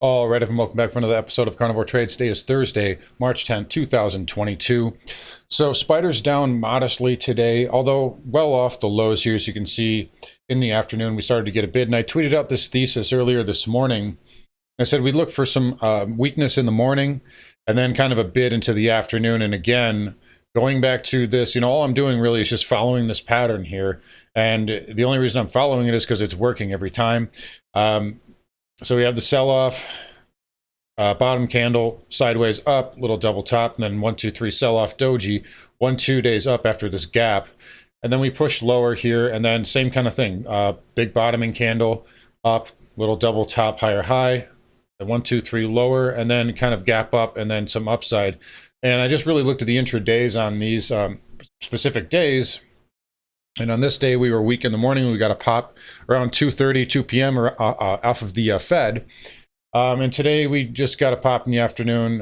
All right, everyone, welcome back for another episode of Carnivore Trades. Today is Thursday, March 10th, 2022. So spiders down modestly today, although well off the lows here. As you can see in the afternoon, we started to get a bid, and I tweeted out this thesis earlier this morning. I said we'd look for some weakness in the morning and then kind of a bid into the afternoon. And again, going back to this, all I'm doing really is just following this pattern here. And the only reason I'm following it is because it's working every time. So we have the sell-off, bottom candle, sideways up, little double top, and then 1, 2, 3 sell-off doji, 1, 2 days up after this gap. And then we push lower here, and then same kind of thing. Big bottoming candle, up, little double top, higher high, 1, 2, 3 lower, and then kind of gap up, and then some upside. And I just really looked at the intradays on these specific days. And on this day, we were weak in the morning. We got a pop around 2:30, 2 p.m. Off of the Fed. And today, we just got a pop in the afternoon.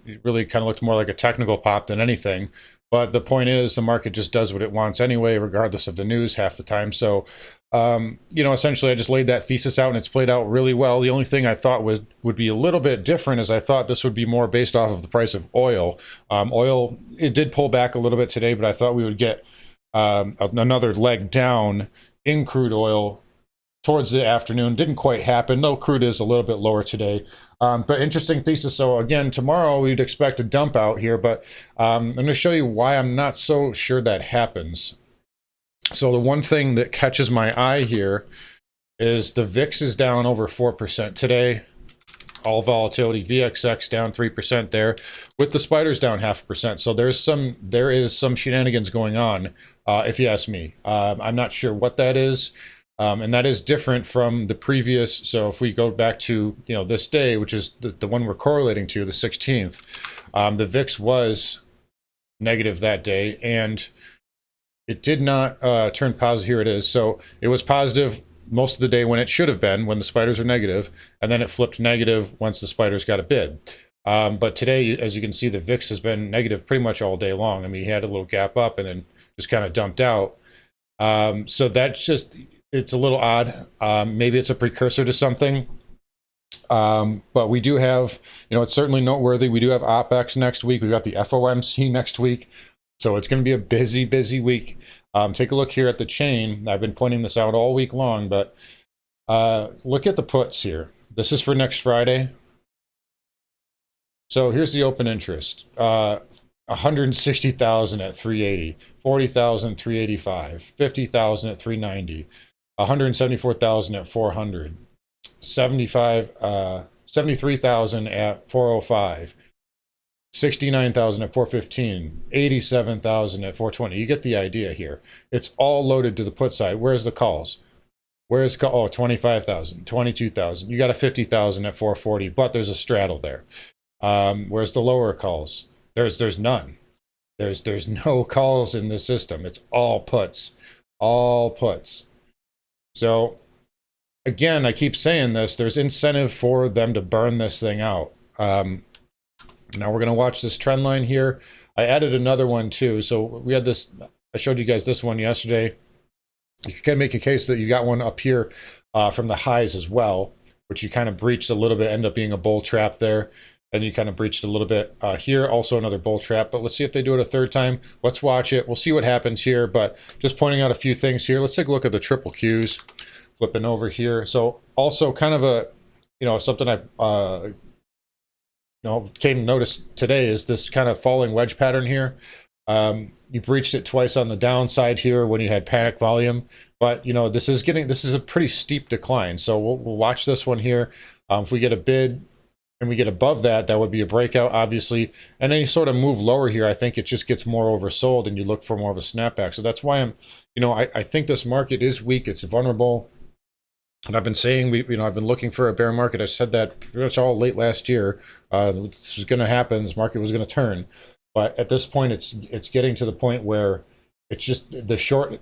It really kind of looked more like a technical pop than anything. But the point is, the market just does what it wants anyway, regardless of the news half the time. So, essentially, I just laid that thesis out, and it's played out really well. The only thing I thought would be a little bit different is I thought this would be more based off of the price of oil. Oil, it did pull back a little bit today, but I thought we would get another leg down in crude oil towards the afternoon. Didn't quite happen. No, crude is a little bit lower today. But interesting thesis. So again, tomorrow we'd expect a dump out here, but I'm going to show you why I'm not so sure that happens. So the one thing that catches my eye here is the VIX is down over 4% today. All volatility, VXX down 3% there, with the spiders down 0.5%. So there is some shenanigans going on, if you ask me. I'm not sure what that is, and that is different from the previous. So if we go back to this day, which is the one we're correlating to, the 16th, the VIX was negative that day, and it did not turn positive. Here it is. So it was positive most of the day when it should have been, when the spiders are negative, and then it flipped negative once the spiders got a bid. But today, as you can see, the VIX has been negative pretty much all day long. I mean, he had a little gap up and then just kind of dumped out. So that's just, it's a little odd. Maybe it's a precursor to something. But we do have, it's certainly noteworthy. We do have OPEX next week. We've got the FOMC next week. So it's going to be a busy, busy week. Take a look here at the chain. I've been pointing this out all week long, but look at the puts here. This is for next Friday. So here's the open interest. 160,000 at 380, 40,000 at 385, 50,000 at 390, 174,000 at 400, 73,000 at 405. 69,000 at 415, 87,000 at 420. You get the idea here. It's all loaded to the put side. Where's the calls? Where's call? Oh, 25,000, 22,000. You got a 50,000 at 440, but there's a straddle there. Where's the lower calls? There's none. There's no calls in the system. It's all puts, all puts. So again, I keep saying this. There's incentive for them to burn this thing out. Now we're going to watch this trend line here. I added another one too. So we had this, I showed you guys this one yesterday. You can make a case that you got one up here from the highs as well, which you kind of breached a little bit, ended up being a bull trap there. And you kind of breached a little bit here, also another bull trap. But let's see if they do it a third time. Let's watch it. We'll see what happens here. But just pointing out a few things here. Let's take a look at the triple Qs. Flipping over here. So also kind of a, something I came to notice today is this kind of falling wedge pattern here. You breached it twice on the downside here when you had panic volume, but this is a pretty steep decline. So we'll watch this one here. If we get a bid and we get above that, that would be a breakout, obviously. And any sort of move lower here, I think it just gets more oversold and you look for more of a snapback. So that's why I think this market is weak. It's vulnerable. And I've been saying, I've been looking for a bear market. I said that pretty much all late last year. This was going to happen. This market was going to turn. But at this point, it's getting to the point where it's just the shorting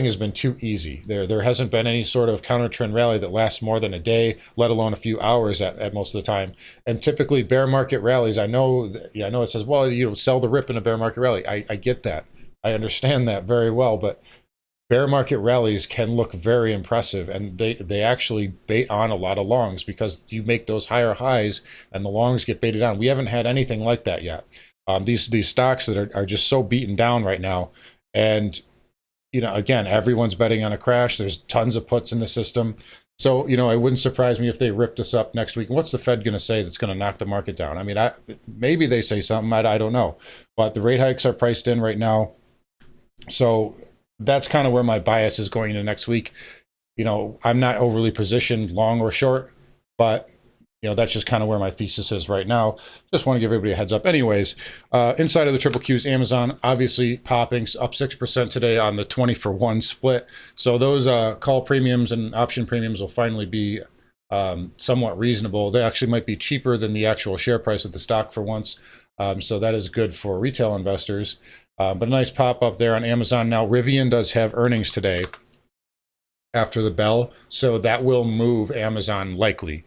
has been too easy. There hasn't been any sort of counter trend rally that lasts more than a day, let alone a few hours at most of the time. And typically, bear market rallies. I know it says, well, sell the rip in a bear market rally. I get that. I understand that very well, but bear market rallies can look very impressive, and they actually bait on a lot of longs because you make those higher highs and the longs get baited on. We haven't had anything like that yet. These stocks that are just so beaten down right now, and again, everyone's betting on a crash. There's tons of puts in the system. So, it wouldn't surprise me if they ripped us up next week. What's the Fed going to say that's going to knock the market down? I mean, maybe they say something. I don't know. But the rate hikes are priced in right now. So that's kind of where my bias is going into next week. I'm not overly positioned long or short, but that's just kind of where my thesis is right now. Just want to give everybody a heads up. Anyways, inside of the triple Qs, Amazon obviously popping up 6% today on the 20-for-1 split. So those call premiums and option premiums will finally be somewhat reasonable. They actually might be cheaper than the actual share price of the stock for once. So that is good for retail investors. But a nice pop up there on Amazon. Now, Rivian does have earnings today after the bell, so that will move Amazon likely.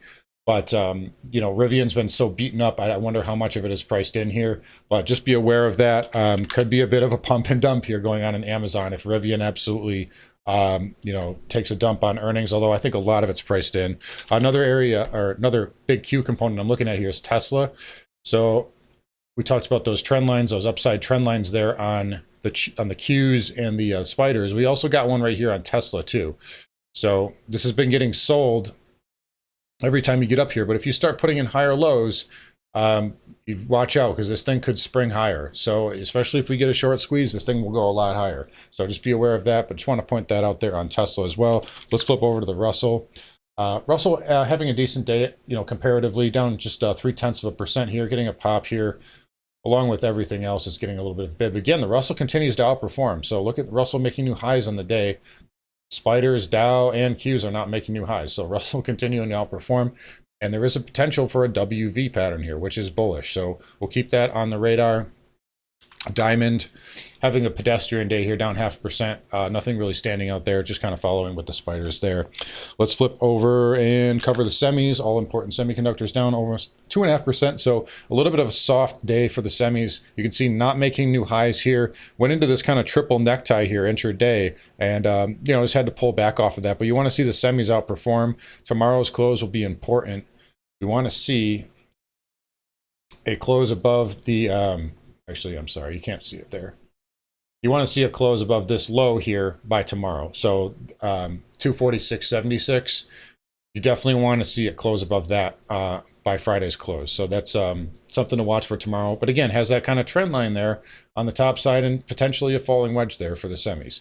But, Rivian's been so beaten up, I wonder how much of it is priced in here. But just be aware of that. Could be a bit of a pump and dump here going on in Amazon if Rivian absolutely, takes a dump on earnings, although I think a lot of it's priced in. Another area, or another big Q component I'm looking at here is Tesla. So we talked about those trend lines, those upside trend lines there on the Qs and the spiders. We also got one right here on Tesla too. So this has been getting sold every time you get up here, but if you start putting in higher lows, you watch out because this thing could spring higher. So especially if we get a short squeeze, this thing will go a lot higher. So just be aware of that, but just want to point that out there on Tesla as well. Let's flip over to the Russell. Russell having a decent day, comparatively down just 0.3% here, getting a pop here. Along with everything else, it's getting a little bit of bid. But again, the Russell continues to outperform. So look at Russell making new highs on the day. Spiders, Dow, and Qs are not making new highs. So Russell continuing to outperform. And there is a potential for a WV pattern here, which is bullish. So we'll keep that on the radar. Diamond having a pedestrian day here, down 0.5%. Nothing really standing out there, just kind of following with the spiders there. Let's flip over and cover the semis. All important semiconductors down almost 2.5%. So a little bit of a soft day for the semis. You can see not making new highs here. Went into this kind of triple necktie here intraday, and just had to pull back off of that. But you want to see the semis outperform. Tomorrow's close will be important. We want to see a close above the actually, I'm sorry, you can't see it there. You want to see a close above this low here by tomorrow. So 246.76. You definitely want to see it close above that by Friday's close. So that's something to watch for tomorrow. But again, has that kind of trend line there on the top side and potentially a falling wedge there for the semis.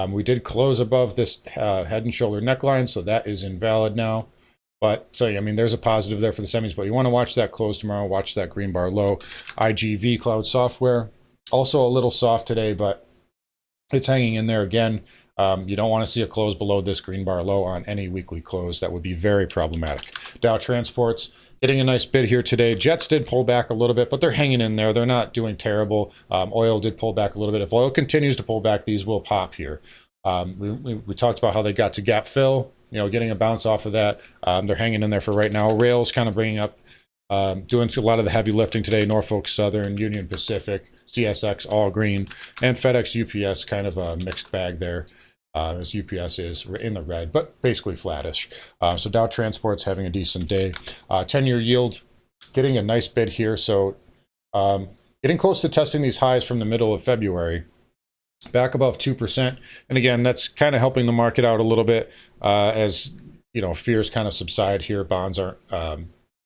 We did close above this head and shoulder neckline, so that is invalid now. But so, there's a positive there for the semis, but you want to watch that close tomorrow, watch that green bar low. IGV Cloud Software, also a little soft today, but it's hanging in there again. You don't want to see a close below this green bar low on any weekly close. That would be very problematic. Dow Transports getting a nice bid here today. Jets did pull back a little bit, but they're hanging in there. They're not doing terrible. Oil did pull back a little bit. If oil continues to pull back, these will pop here. We talked about how they got to gap fill. Getting a bounce off of that. They're hanging in there for right now. Rails kind of bringing up, doing a lot of the heavy lifting today. Norfolk Southern, Union Pacific, CSX, all green, and FedEx, UPS, kind of a mixed bag there, as UPS is in the red, but basically flattish. So Dow Transport's having a decent day. 10-year yield, getting a nice bid here. So getting close to testing these highs from the middle of February. Back above 2%. And again, that's kind of helping the market out a little bit as, fears kind of subside here. Bonds aren't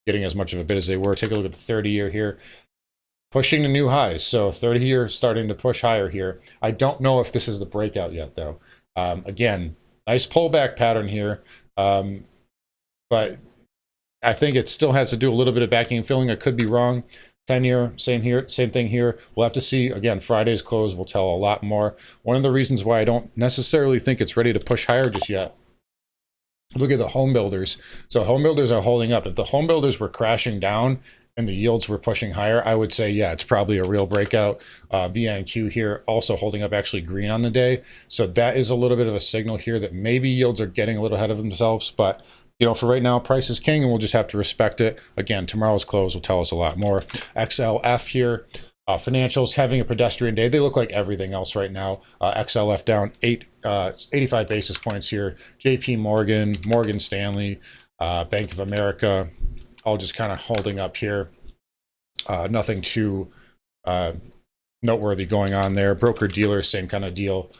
getting as much of a bid as they were. Take a look at the 30-year here. Pushing to new highs. So 30-year starting to push higher here. I don't know if this is the breakout yet, though. Again, nice pullback pattern here. But I think it still has to do a little bit of backing and filling. I could be wrong. 10-year, same thing here. We'll have to see. Again, Friday's close will tell a lot more. One of the reasons why I don't necessarily think it's ready to push higher just yet, look at the home builders. So home builders are holding up. If the home builders were crashing down and the yields were pushing higher, I would say, yeah, it's probably a real breakout. VNQ here also holding up actually green on the day. So that is a little bit of a signal here that maybe yields are getting a little ahead of themselves. But for right now, price is king, and we'll just have to respect it. Again, tomorrow's close will tell us a lot more. XLF here, Financials having a pedestrian day. They look like everything else right now. XLF down 85 basis points here. JP Morgan, Morgan Stanley, Bank of America, all just kind of holding up here. Nothing too noteworthy going on there. Broker dealer, same kind of deal.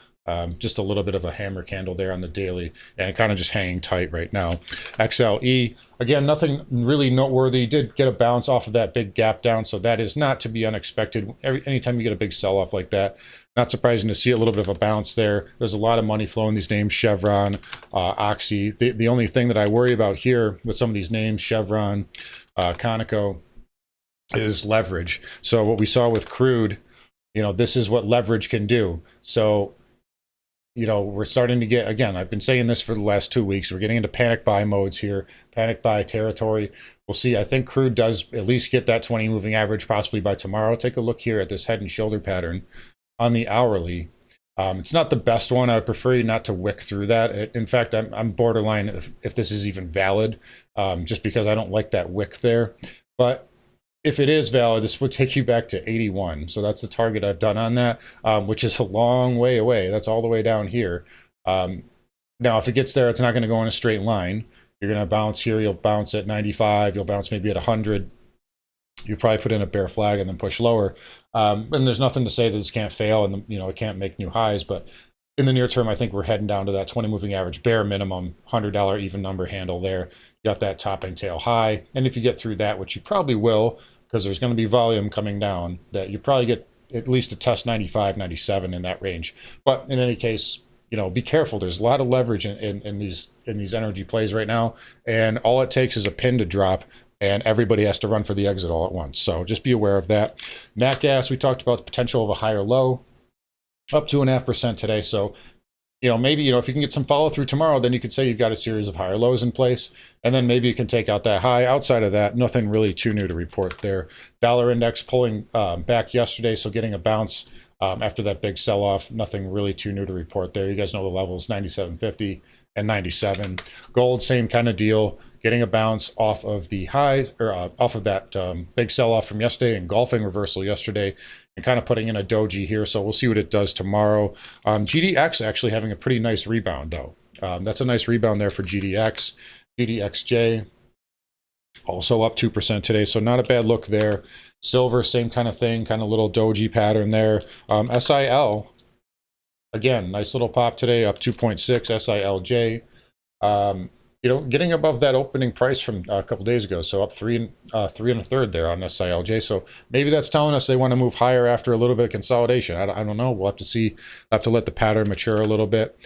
Just a little bit of a hammer candle there on the daily and kind of just hanging tight right now. XLE, again, nothing really noteworthy. Did get a bounce off of that big gap down, so that is not to be unexpected. Anytime you get a big sell-off like that, not surprising to see a little bit of a bounce there. There's a lot of money flowing these names, Chevron, Oxy. The only thing that I worry about here with some of these names, Chevron, Conoco, is leverage. So what we saw with crude, this is what leverage can do. So we're starting to get, again, I've been saying this for the last 2 weeks, we're getting into panic buy modes here, panic buy territory. We'll see. I think crude does at least get that 20 moving average possibly by tomorrow. Take a look here at this head and shoulder pattern on the hourly. It's not the best one. I would prefer you not to wick through that. In fact, I'm borderline if this is even valid, just because I don't like that wick there. But if it is valid, this would take you back to 81. So that's the target I've done on that, which is a long way away. That's all the way down here. Now, if it gets there, it's not going to go in a straight line. You're going to bounce here. You'll bounce at 95. You'll bounce maybe at 100. You probably put in a bear flag and then push lower. And there's nothing to say that this can't fail and it can't make new highs. But in the near term, I think we're heading down to that 20 moving average bare minimum, $100 even number handle there. You got that top and tail high. And if you get through that, which you probably will, because there's going to be volume coming down, that you probably get at least a test 95, 97 in that range. But in any case, be careful. There's a lot of leverage in these energy plays right now. And all it takes is a pin to drop and everybody has to run for the exit all at once. So just be aware of that. Nat gas, we talked about the potential of a higher low, up 2.5% today. So maybe, if you can get some follow through tomorrow, then you could say you've got a series of higher lows in place, and then maybe you can take out that high. Outside of that, nothing really too new to report there. Dollar index pulling back yesterday, so getting a bounce after that big sell-off. Nothing really too new to report there. You guys know the levels, 97.50 and 97. Gold, same kind of deal, getting a bounce off of the high, or off of that big sell-off from yesterday, engulfing reversal yesterday, and kind of putting in a doji here. So we'll see what it does tomorrow. GDX actually having a pretty nice rebound, though. That's a nice rebound there for GDX. GDXJ also up 2% today, so not a bad look there. Silver, same kind of thing, kind of little doji pattern there. SIL, again, nice little pop today, up 2.6. SILJ, getting above that opening price from a couple days ago, so up 3 1/3 there on SILJ. So maybe that's telling us they want to move higher after a little bit of consolidation. I don't know. We'll have to see. We'll have to let the pattern mature a little bit.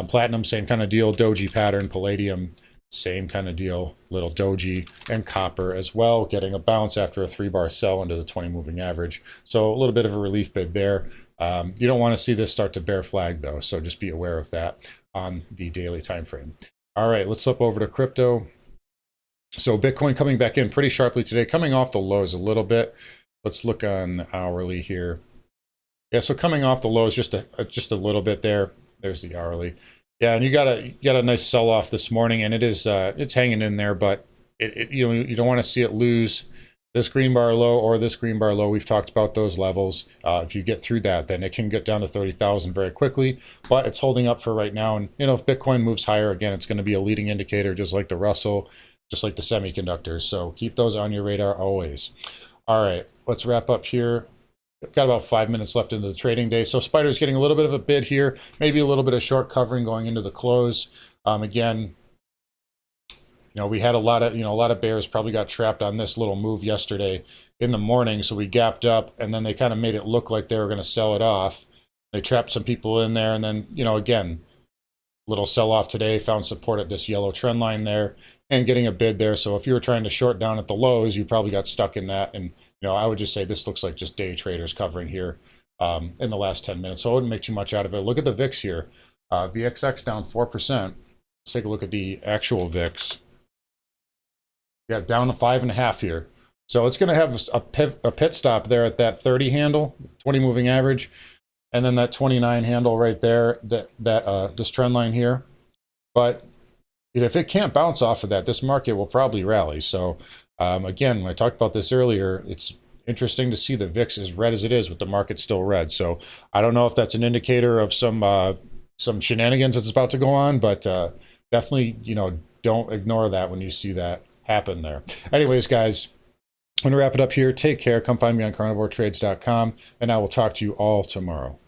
Platinum, same kind of deal. Doji pattern. Palladium, same kind of deal. Little doji, and copper as well, getting a bounce after a 3-bar sell into the 20 moving average. So a little bit of a relief bid there. You don't want to see this start to bear flag though, so just be aware of that on the daily time frame. All right, let's flip over to crypto. So Bitcoin coming back in pretty sharply today, coming off the lows a little bit. Let's look on the hourly here. Yeah, so coming off the lows just a little bit there. There's the hourly. Yeah, and you got a nice sell off this morning, and it is it's hanging in there, but you don't want to see it lose this green bar low or this green bar low. We've talked about those levels. If you get through that, then it can get down to 30,000 very quickly, but it's holding up for right now. And if Bitcoin moves higher again, it's going to be a leading indicator, just like the Russell, just like the semiconductors. So keep those on your radar always. All right, let's wrap up here. We've got about 5 minutes left into the trading day. So Spider's getting a little bit of a bid here, maybe a little bit of short covering going into the close. Again, we had a lot of bears probably got trapped on this little move yesterday in the morning. So we gapped up, and then they kind of made it look like they were going to sell it off. They trapped some people in there, and then, again, little sell off today, found support at this yellow trend line there and getting a bid there. So if you were trying to short down at the lows, you probably got stuck in that. And, I would just say this looks like just day traders covering here in the last 10 minutes. So I wouldn't make too much out of it. Look at the VIX here. VXX down 4%. Let's take a look at the actual VIX. Yeah, down to 5.5 here. So it's going to have a pit stop there at that 30 handle, 20 moving average, and then that 29 handle right there, this trend line here. But if it can't bounce off of that, this market will probably rally. So again, I talked about this earlier. It's interesting to see the VIX is red as it is with the market still red. So I don't know if that's an indicator of some shenanigans that's about to go on, but definitely, don't ignore that when you see that happen there. Anyways, guys, I'm going to wrap it up here. Take care. Come find me on carnivoretrades.com, and I will talk to you all tomorrow.